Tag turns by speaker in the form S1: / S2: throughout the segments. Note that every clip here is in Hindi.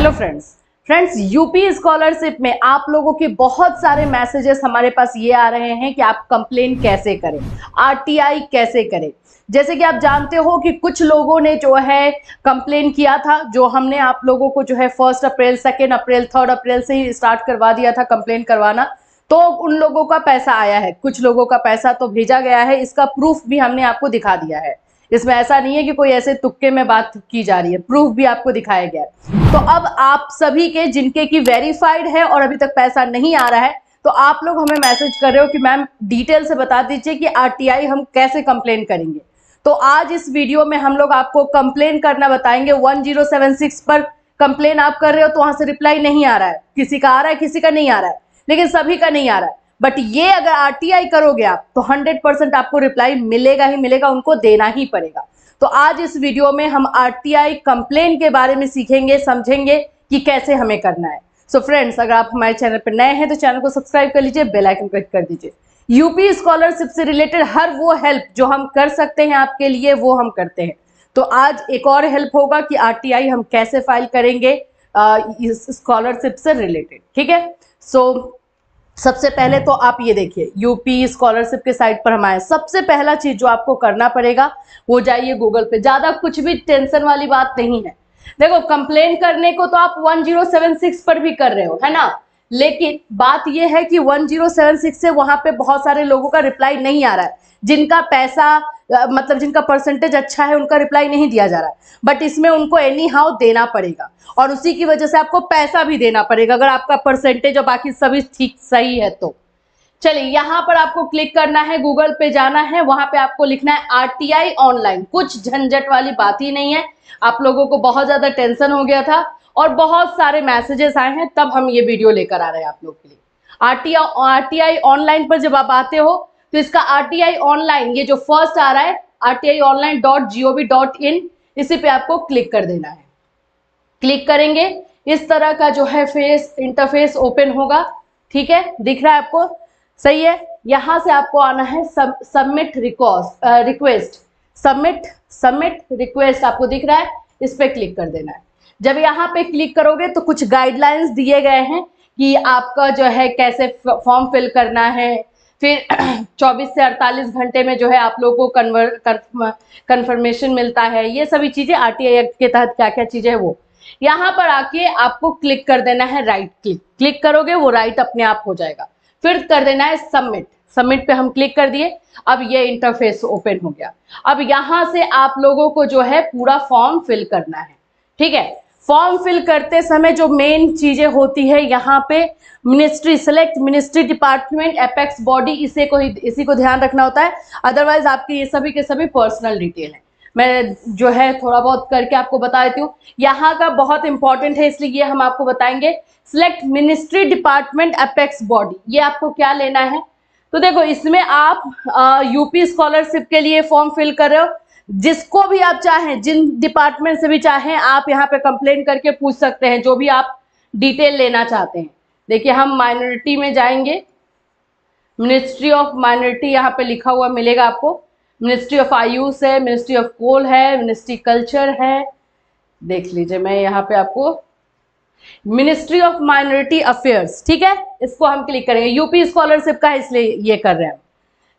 S1: हेलो फ्रेंड्स, यूपी स्कॉलरशिप में आप लोगों के बहुत सारे मैसेजेस हमारे पास ये आ रहे हैं कि आप कंप्लेन कैसे करें, आरटीआई कैसे करें। जैसे कि आप जानते हो कि कुछ लोगों ने जो है कंप्लेन किया था, जो हमने आप लोगों को जो है 1 अप्रैल 2 अप्रैल 3 अप्रैल से ही स्टार्ट करवा दिया था कंप्लेन करवाना। तो उन लोगों का पैसा आया है, कुछ लोगों का पैसा तो भेजा गया है, इसका प्रूफ भी हमने आपको दिखा दिया है। इसमें ऐसा नहीं है कि कोई ऐसे तुक्के में बात की जा रही है, प्रूफ भी आपको दिखाया गया है। तो अब आप सभी के जिनके की वेरीफाइड है और अभी तक पैसा नहीं आ रहा है, तो आप लोग हमें मैसेज कर रहे हो कि मैम डिटेल से बता दीजिए कि आरटीआई हम कैसे कंप्लेन करेंगे। तो आज इस वीडियो में हम लोग आपको कंप्लेन करना बताएंगे। 1076 पर कंप्लेन आप कर रहे हो तो वहां से रिप्लाई नहीं आ रहा है, किसी का आ रहा है किसी का नहीं आ रहा है, लेकिन सभी का नहीं आ रहा है। बट ये अगर आरटीआई करोगे आप तो 100% आपको रिप्लाई मिलेगा ही मिलेगा, उनको देना ही पड़ेगा। तो आज इस वीडियो में हम आरटीआई कंप्लेन के बारे में सीखेंगे, समझेंगे कि कैसे हमें करना है। सो फ्रेंड्स, अगर आप हमारे चैनल पर नए हैं तो चैनल को सब्सक्राइब कर लीजिए, बेल आइकन क्लिक कर दीजिए। यूपी स्कॉलरशिप से रिलेटेड हर वो हेल्प जो हम कर सकते हैं आपके लिए, वो हम करते हैं। तो आज एक और हेल्प होगा कि आरटीआई हम कैसे फाइल करेंगे इस स्कॉलरशिप से रिलेटेड, ठीक है। सो सबसे पहले तो आप ये देखिए, यूपी स्कॉलरशिप के साइट पर हम आए। सबसे पहला चीज जो आपको करना पड़ेगा वो जाइए गूगल पे। ज्यादा कुछ भी टेंशन वाली बात नहीं है। देखो, कंप्लेन करने को तो आप 1076 पर भी कर रहे हो, है ना, लेकिन बात यह है कि 1076 से वहां पे बहुत सारे लोगों का रिप्लाई नहीं आ रहा है। जिनका पैसा मतलब जिनका परसेंटेज अच्छा है उनका रिप्लाई नहीं दिया जा रहा है, बट इसमें उनको एनी हाउ देना पड़ेगा और उसी की वजह से आपको पैसा भी देना पड़ेगा अगर आपका परसेंटेज और बाकी सभी ठीक सही है तो। चलिए, यहां पर आपको क्लिक करना है, गूगल पे जाना है, वहां पे आपको लिखना है आरटीआई ऑनलाइन। कुछ झंझट वाली बात ही नहीं है। आप लोगों को बहुत ज्यादा टेंशन हो गया था और बहुत सारे मैसेजेस आए हैं, तब हम ये वीडियो लेकर आ रहे हैं आप लोग के लिए। आरटीआई ऑनलाइन पर जब आप आते हो तो इसका आरटीआई ऑनलाइन, ये जो फर्स्ट आ रहा है rti.online.gov.in, इसी पे आपको क्लिक कर देना है। क्लिक करेंगे, इस तरह का जो है फेस इंटरफेस ओपन होगा, ठीक है, दिख रहा है आपको, सही है। यहां से आपको आना है सबमिट रिक्वेस्ट, सबमिट रिक्वेस्ट आपको दिख रहा है, इस पे क्लिक कर देना है। जब यहाँ पे क्लिक करोगे तो कुछ गाइडलाइंस दिए गए हैं कि आपका जो है कैसे फॉर्म फिल करना है। फिर 24 से 48 घंटे में जो है आप लोगों को कन्फर्मेशन मिलता है। ये सभी चीजें आरटीआई एक्ट के तहत क्या क्या चीजें है वो। यहाँ पर आके आपको क्लिक कर देना है, राइट क्लिक करोगे वो राइट अपने आप हो जाएगा। फिर कर देना है सबमिट पे हम क्लिक कर दिए। अब ये इंटरफेस ओपन हो गया। अब यहाँ से आप लोगों को जो है पूरा फॉर्म फिल करना है, ठीक है। फॉर्म फिल करते समय जो मेन चीजें होती है यहाँ पे ministry, select ministry, department, apex body, इसी को ध्यान रखना होता है। अदरवाइज आपके ये सभी के सभी पर्सनल डिटेल है। मैं जो है थोड़ा बहुत करके आपको बता देती हूँ। यहाँ का बहुत इंपॉर्टेंट है, इसलिए ये हम आपको बताएंगे। Select ministry, department, apex body, ये आपको क्या लेना है। तो देखो, इसमें आप यूपी स्कॉलरशिप के लिए फॉर्म फिल कर रहे हो, जिसको भी आप चाहें, जिन डिपार्टमेंट से भी चाहें, आप यहाँ पे कंप्लेन करके पूछ सकते हैं जो भी आप डिटेल लेना चाहते हैं। देखिए, हम माइनॉरिटी में जाएंगे, मिनिस्ट्री ऑफ माइनॉरिटी यहाँ पे लिखा हुआ मिलेगा आपको। मिनिस्ट्री ऑफ आयुष है, मिनिस्ट्री ऑफ कोल है, मिनिस्ट्री कल्चर है, देख लीजिए। मैं यहाँ पे आपको मिनिस्ट्री ऑफ माइनॉरिटी अफेयर्स, ठीक है, इसको हम क्लिक करेंगे। यूपी स्कॉलरशिप का इसलिए ये कर रहे हैं।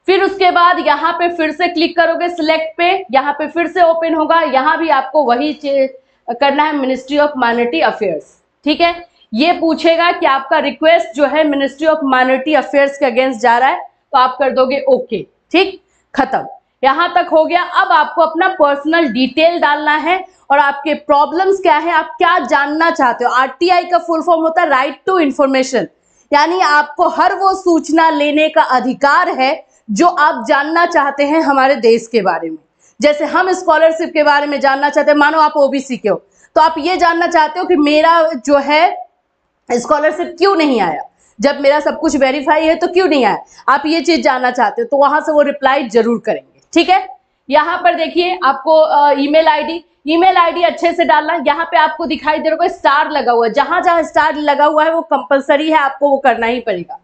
S1: फिर उसके बाद यहाँ पे फिर से क्लिक करोगे सिलेक्ट पे, यहाँ पे फिर से ओपन होगा। यहाँ भी आपको वही करना है, मिनिस्ट्री ऑफ माइनॉरिटी अफेयर्स, ठीक है। ये पूछेगा कि आपका रिक्वेस्ट जो है मिनिस्ट्री ऑफ माइनॉरिटी अफेयर्स के अगेंस्ट जा रहा है, तो आप कर दोगे ओके, ठीक, खत्म। यहां तक हो गया। अब आपको अपना पर्सनल डिटेल डालना है और आपके प्रॉब्लम्स क्या है, आप क्या जानना चाहते हो। आरटीआई का फुल फॉर्म होता है राइट टू इंफॉर्मेशन, यानी आपको हर वो सूचना लेने का अधिकार है जो आप जानना चाहते हैं हमारे देश के बारे में। जैसे हम स्कॉलरशिप के बारे में जानना चाहते हैं, मानो आप ओबीसी के हो, तो आप ये जानना चाहते हो कि मेरा जो है स्कॉलरशिप क्यों नहीं आया, जब मेरा सब कुछ वेरीफाई है तो क्यों नहीं आया, आप ये चीज जानना चाहते हो, तो वहां से वो रिप्लाई जरूर करेंगे, ठीक है। यहाँ पर देखिए, आपको ईमेल आईडी अच्छे से डालना। यहाँ पे आपको दिखाई दे रहा है स्टार लगा हुआ है, जहां जहां स्टार लगा हुआ है वो कंपलसरी है, आपको वो करना ही पड़ेगा।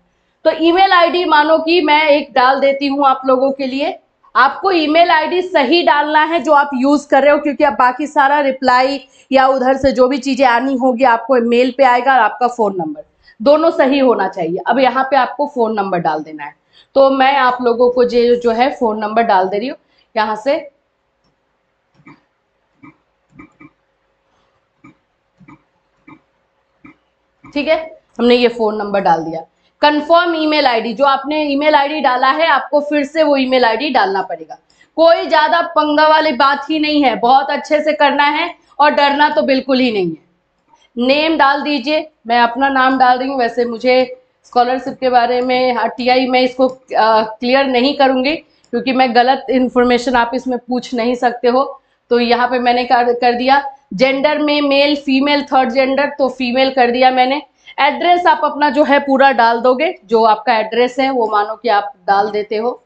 S1: तो ईमेल आईडी मानो कि मैं एक डाल देती हूं आप लोगों के लिए, आपको ईमेल आईडी सही डालना है जो आप यूज कर रहे हो, क्योंकि अब बाकी सारा रिप्लाई या उधर से जो भी चीजें आनी होगी आपको मेल पे आएगा, और आपका फोन नंबर दोनों सही होना चाहिए। अब यहाँ पे आपको फोन नंबर डाल देना है, तो मैं आप लोगों को जो है फोन नंबर डाल दे रही हूँ यहाँ से। ठीक है, हमने ये फोन नंबर डाल दिया। कंफर्म ईमेल आईडी, जो आपने ईमेल आईडी डाला है आपको फिर से वो ईमेल आईडी डालना पड़ेगा। कोई ज्यादा पंगा वाली बात ही नहीं है, बहुत अच्छे से करना है और डरना तो बिल्कुल ही नहीं है। नेम डाल दीजिए, मैं अपना नाम डाल रही हूँ। वैसे मुझे स्कॉलरशिप के बारे में आरटीआई मैं इसको क्लियर नहीं करूंगी, क्योंकि मैं गलत इंफॉर्मेशन आप इसमें पूछ नहीं सकते हो, तो यहाँ पे मैंने कर दिया। जेंडर में मेल फीमेल थर्ड जेंडर, तो फीमेल कर दिया मैंने। एड्रेस आप अपना जो है पूरा डाल दोगे, जो आपका एड्रेस है वो मानो कि आप डाल देते हो।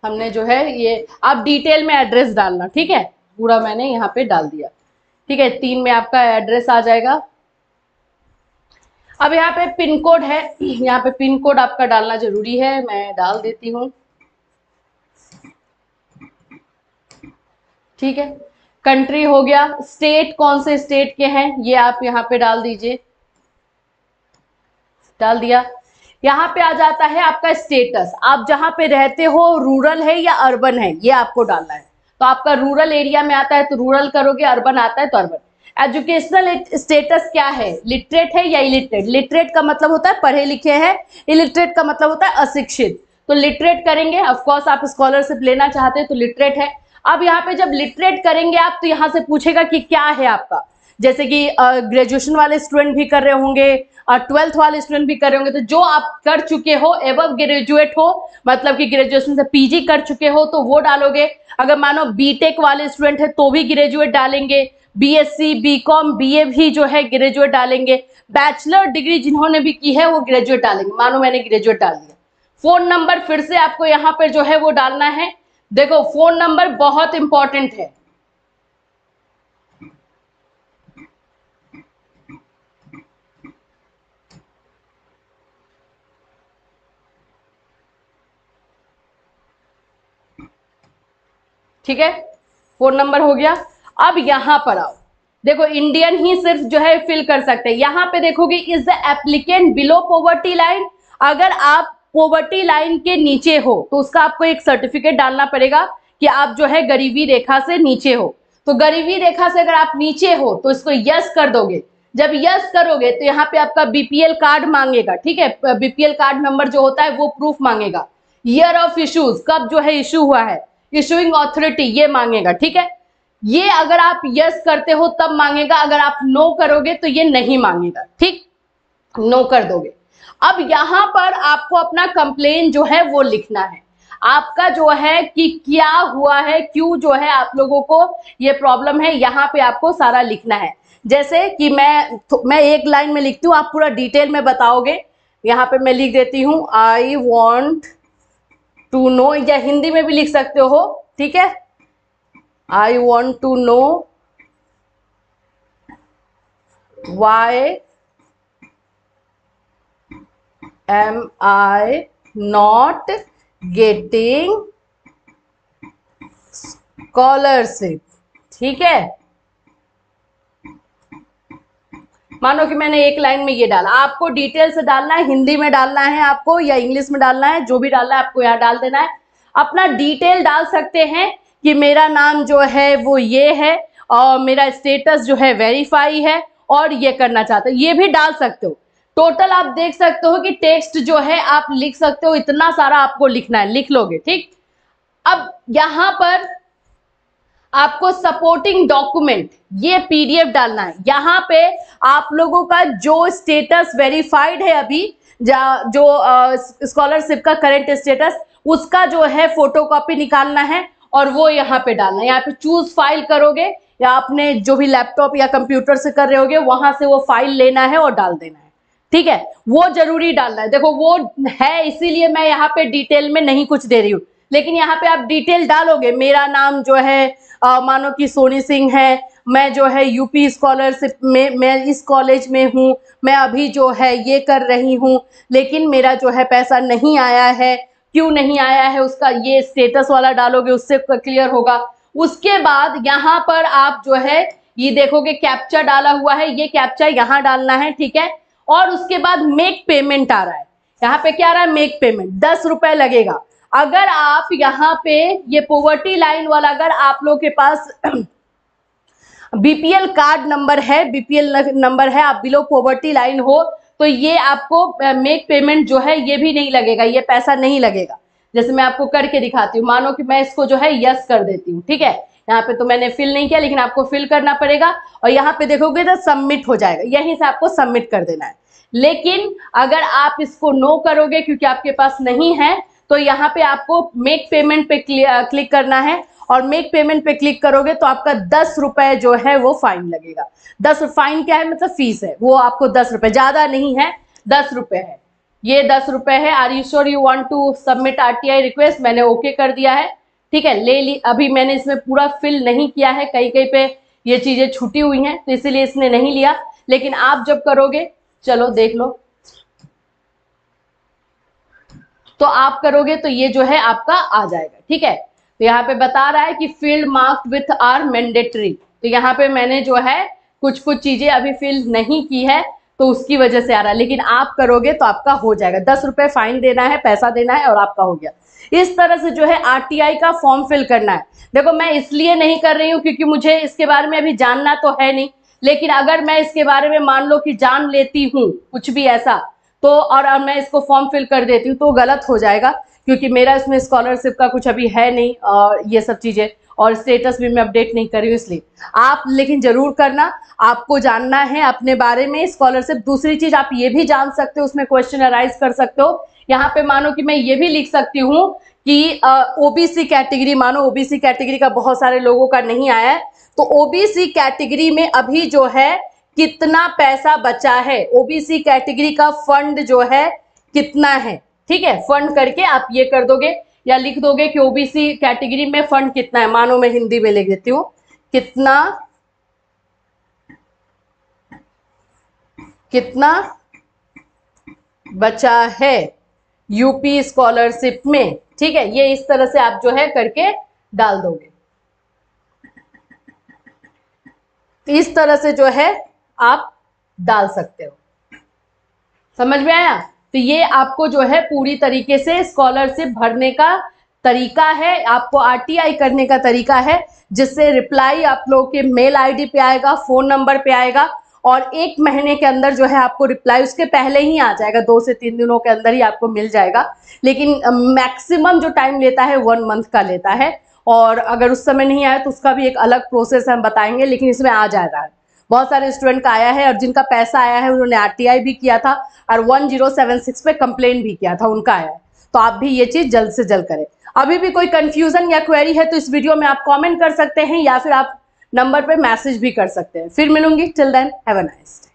S1: हमने जो है ये आप डिटेल में एड्रेस डालना, ठीक है, पूरा मैंने यहाँ पे डाल दिया। ठीक है, 3 में आपका एड्रेस आ जाएगा। अब यहाँ पे पिन कोड है, यहाँ पे पिन कोड आपका डालना जरूरी है, मैं डाल देती हूँ। ठीक है, कंट्री हो गया। स्टेट कौन से स्टेट के हैं ये आप यहाँ पे डाल दीजिए, डाल दिया। यहाँ पे आ जाता है आपका स्टेटस, आप जहां पे रहते हो रूरल है या अर्बन है ये आपको डालना है। तो आपका रूरल एरिया में आता है तो रूरल करोगे, अर्बन आता है तो अर्बन। एजुकेशनल स्टेटस क्या है, लिटरेट है या इलिटरेट। लिटरेट का मतलब होता है पढ़े लिखे हैं, इलिटरेट का मतलब होता है अशिक्षित। तो लिटरेट करेंगे, ऑफकोर्स आप स्कॉलरशिप लेना चाहते हैं तो लिटरेट है। अब यहाँ पे जब लिटरेट करेंगे आप, तो यहाँ से पूछेगा कि क्या है आपका, जैसे कि ग्रेजुएशन वाले स्टूडेंट भी कर रहे होंगे और 12th वाले स्टूडेंट भी कर रहे होंगे, तो जो आप कर चुके हो एबव ग्रेजुएट हो, मतलब कि ग्रेजुएशन से पीजी कर चुके हो तो वो डालोगे। अगर मानो बीटेक वाले स्टूडेंट है तो भी ग्रेजुएट डालेंगे, बीएससी बीकॉम बीए भी जो है ग्रेजुएट डालेंगे, बैचलर डिग्री जिन्होंने भी की है वो ग्रेजुएट डालेंगे। मानो मैंने ग्रेजुएट डाल दिया। फोन नंबर फिर से आपको यहाँ पर जो है वो डालना है। देखो फोन नंबर बहुत इंपॉर्टेंट है। ठीक है, फोन नंबर हो गया। अब यहां पर आओ, देखो इंडियन ही सिर्फ जो है फिल कर सकते हैं। यहां पे देखोगे is the applicant below poverty line. अगर आप पॉवर्टी लाइन के नीचे हो तो उसका आपको एक सर्टिफिकेट डालना पड़ेगा कि आप जो है गरीबी रेखा से नीचे हो। तो गरीबी रेखा से अगर आप नीचे हो तो इसको यस कर दोगे। जब यस करोगे तो यहाँ पे आपका बीपीएल कार्ड मांगेगा। ठीक है, बीपीएल कार्ड नंबर जो होता है वो प्रूफ मांगेगा। ईयर ऑफ इश्यूज, कब जो है इश्यू हुआ है, इशूइंग अथॉरिटी ये मांगेगा। ठीक है, ये अगर आप यस करते हो तब मांगेगा, अगर आप नो करोगे तो ये नहीं मांगेगा। ठीक, नो कर दोगे। अब यहां पर आपको अपना कंप्लेन जो है वो लिखना है, आपका जो है कि क्या हुआ है, क्यों जो है आप लोगों को ये प्रॉब्लम है, यहाँ पे आपको सारा लिखना है। जैसे कि मैं एक लाइन में लिखती हूँ, आप पूरा डिटेल में बताओगे। यहाँ पे मैं लिख देती हूँ आई वॉन्ट टू नो, या हिंदी में भी लिख सकते हो। ठीक है, I want to know why am I not getting scholarship. ठीक है, मानो कि मैंने एक लाइन में ये डाला, आपको डिटेल से डालना है, हिंदी में डालना है आपको या इंग्लिश में डालना है, जो भी डालना है आपको यहाँ डाल देना है। अपना डिटेल डाल सकते हैं कि मेरा नाम जो है वो ये है और मेरा स्टेटस जो है वेरीफाई है और ये करना चाहते हो, ये भी डाल सकते हो। टोटल आप देख सकते हो कि टेक्स्ट जो है आप लिख सकते हो, इतना सारा आपको लिखना है, लिख लोगे। ठीक, अब यहां पर आपको सपोर्टिंग डॉक्यूमेंट ये पीडीएफ डालना है। यहाँ पे आप लोगों का जो स्टेटस वेरीफाइड है अभी, जो स्कॉलरशिप का करंट स्टेटस, उसका जो है फोटोकॉपी निकालना है और वो यहाँ पे डालना है। यहाँ पे चूज फाइल करोगे या आपने जो भी लैपटॉप या कंप्यूटर से कर रहे होगे वहां से वो फाइल लेना है और डाल देना है। ठीक है, वो जरूरी डालना है। देखो वो है, इसीलिए मैं यहाँ पे डिटेल में नहीं कुछ दे रही हूँ, लेकिन यहाँ पे आप डिटेल डालोगे। मेरा नाम जो है मानो कि सोनी सिंह है, मैं जो है यूपी स्कॉलरशिप में, मैं इस कॉलेज में हूँ, मैं अभी जो है ये कर रही हूँ, लेकिन मेरा जो है पैसा नहीं आया है, क्यों नहीं आया है उसका ये स्टेटस वाला डालोगे, उससे क्लियर होगा। उसके बाद यहाँ पर आप जो है ये देखोगे कैप्चा डाला हुआ है, ये कैप्चा यहाँ डालना है, ठीक है। और उसके बाद मेक पेमेंट आ रहा है, यहाँ पे क्या आ रहा है, मेक पेमेंट, 10 रुपए लगेगा। अगर आप यहाँ पे ये पॉवर्टी लाइन वाला, अगर आप लोग के पास बीपीएल कार्ड नंबर है, बीपीएल नंबर है, आप बिलो पॉवर्टी लाइन हो, तो ये आपको मेक पेमेंट जो है ये भी नहीं लगेगा, ये पैसा नहीं लगेगा। जैसे मैं आपको करके दिखाती हूँ, मानो कि मैं इसको जो है यस कर देती हूँ, ठीक है। यहाँ पे तो मैंने फिल नहीं किया, लेकिन आपको फिल करना पड़ेगा और यहाँ पे देखोगे तो सबमिट हो जाएगा, यहीं से आपको सबमिट कर देना है। लेकिन अगर आप इसको नो करोगे क्योंकि आपके पास नहीं है, तो यहाँ पे आपको मेक पेमेंट पे क्लिक करना है और मेक पेमेंट पे क्लिक करोगे तो आपका 10 रुपए जो है वो फाइन लगेगा। 10 फाइन क्या है, मतलब फीस है, वो आपको 10 रुपए, ज्यादा नहीं है, 10 रुपए है, ये 10 रुपए है। Are you sure you want to submit RTI request? मैंने ओके कर दिया है, ठीक है, ले ली। अभी मैंने इसमें पूरा फिल नहीं किया है, कहीं कहीं पे ये चीजें छुटी हुई हैं तो इसीलिए इसने नहीं लिया, लेकिन आप जब करोगे, चलो देख लो, तो आप करोगे तो ये जो है आपका आ जाएगा, ठीक है। तो यहाँ पे बता रहा है कि field marked with are mandatory, तो यहाँ पे मैंने जो है कुछ कुछ चीजें अभी फिल नहीं की है तो उसकी वजह से आ रहा है, लेकिन आप करोगे तो आपका हो जाएगा। 10 रुपए फाइन देना है, पैसा देना है और आपका हो गया। इस तरह से जो है आरटीआई का फॉर्म फिल करना है। देखो मैं इसलिए नहीं कर रही हूँ क्योंकि मुझे इसके बारे में अभी जानना तो है नहीं, लेकिन अगर मैं इसके बारे में मान लो कि जान लेती हूँ कुछ भी ऐसा, तो और मैं इसको फॉर्म फिल कर देती हूँ तो गलत हो जाएगा, क्योंकि मेरा इसमें स्कॉलरशिप का कुछ अभी है नहीं और ये सब चीजें, और स्टेटस भी मैं अपडेट नहीं कर रही हूँ, इसलिए आप लेकिन जरूर करना। आपको जानना है अपने बारे में स्कॉलरशिप। दूसरी चीज आप ये भी जान सकते हो, उसमें क्वेश्चन अराइज कर सकते हो। यहाँ पे मानो कि मैं ये भी लिख सकती हूँ कि ओबीसी कैटेगरी, मानो ओबीसी कैटेगरी का बहुत सारे लोगों का नहीं आया है, तो ओबीसी कैटेगरी में अभी जो है कितना पैसा बचा है, ओबीसी कैटेगरी का फंड जो है कितना है, ठीक है। फंड करके आप ये कर दोगे या लिख दोगे कि ओबीसी कैटेगरी में फंड कितना है। मानो मैं हिंदी में लिख देती हूँ, कितना बचा है यूपी स्कॉलरशिप में, ठीक है। ये इस तरह से आप जो है करके डाल दोगे, इस तरह से जो है आप डाल सकते हो। समझ में आया? तो ये आपको जो है पूरी तरीके से स्कॉलरशिप भरने का तरीका है, आपको आरटीआई करने का तरीका है, जिससे रिप्लाई आप लोगों के मेल आईडी पे आएगा, फोन नंबर पे आएगा और 1 महीने के अंदर जो है आपको रिप्लाई, उसके पहले ही आ जाएगा, 2 से 3 दिनों के अंदर ही आपको मिल जाएगा। लेकिन मैक्सिमम जो टाइम लेता है 1 मंथ का लेता है, और अगर उस समय नहीं आया तो उसका भी एक अलग प्रोसेस हम बताएंगे, लेकिन इसमें आ जा रहा है। बहुत सारे स्टूडेंट का आया है और जिनका पैसा आया है उन्होंने आरटीआई भी किया था और 1076 पे कंप्लेन भी किया था, उनका आया है। तो आप भी ये चीज जल्द से जल्द करें। अभी भी कोई कंफ्यूजन या क्वेरी है तो इस वीडियो में आप कमेंट कर सकते हैं या फिर आप नंबर पे मैसेज भी कर सकते हैं। फिर मिलूंगी, till then have a nice day.